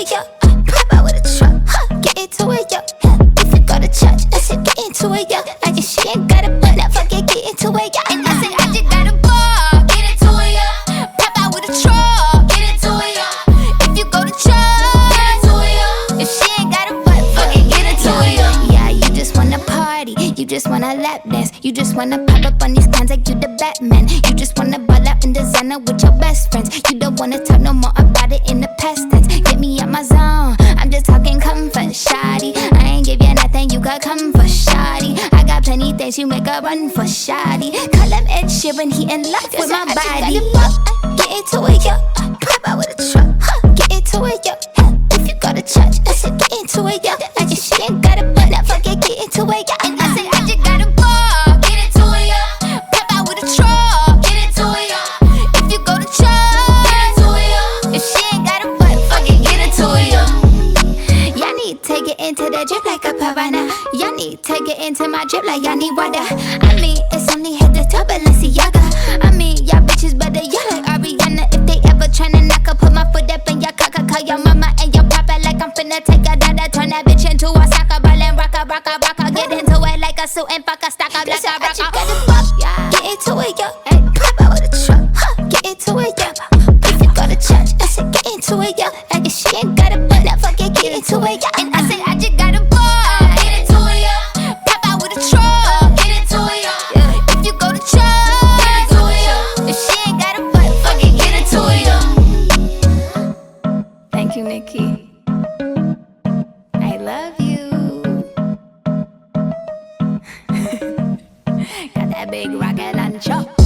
it, yeah. Pop out with a truck, get into it, yeah. If you go to church, I said get into it, yeah. I guess she ain't got a butt, now fuck it, get into it, yeah. And I said I just got a ball, get into it, yeah. Pop out with a truck, get into it, yeah. If you go to church, get into it, yeah. If she ain't got a butt, fuck it, get into it, yeah. Yeah, you just wanna party, you just wanna lap dance, you just wanna pop up on these cons like you the Batman. You just wanna ball out in designer with your best friends. You don't wanna talk no more about it in the past tense. Get me out my zone, I'm just talking comfort, shoddy. I ain't give you nothing, you got come for shoddy. I got plenty things you make a run for shoddy. Call him Ed Sheeran, he in love with my body. Get into it, yeah. Pop out with a truck, get into it, yeah. If you go to church, I said get into it, yeah. I guess she ain't got a butt, now fuck it, get into it, yeah. And I said I just got a ball, get into it, yeah. Pop out with a truck, get into it, yeah. If you go to church, get into it, yeah. If she ain't got a butt, fuck it, get into it, yeah. Y'all need to get into the drip like a piranha. Y'all need to get into my drip like y'all need water. I mean, it's only head to toe, Balenciaga. I mean, y'all bitches better y'all like Ariana. If they ever tryna knock her, put my foot up in your cocker. Call your mama and your papa like I'm finna take a dada. Turn that bitch into a soccer ball and rock a. Get into it like a suit and fuck a stock up like a rocker. Got the fuck, yeah. Get into it, yeah. Hey, pop out with a truck, get into it, yeah. If you go to church, I said get into it, yeah. I guess she ain't got a butt, now fuck it, get into it, yeah. And I said I just got a ball, get into it, yeah. Pop out with a truck, get into it, yeah. If you go to church, get into it, yeah. If she ain't got a butt, fuck it, get into it, yeah. Thank you, Nikki. I love you. Got that big rocket launcher.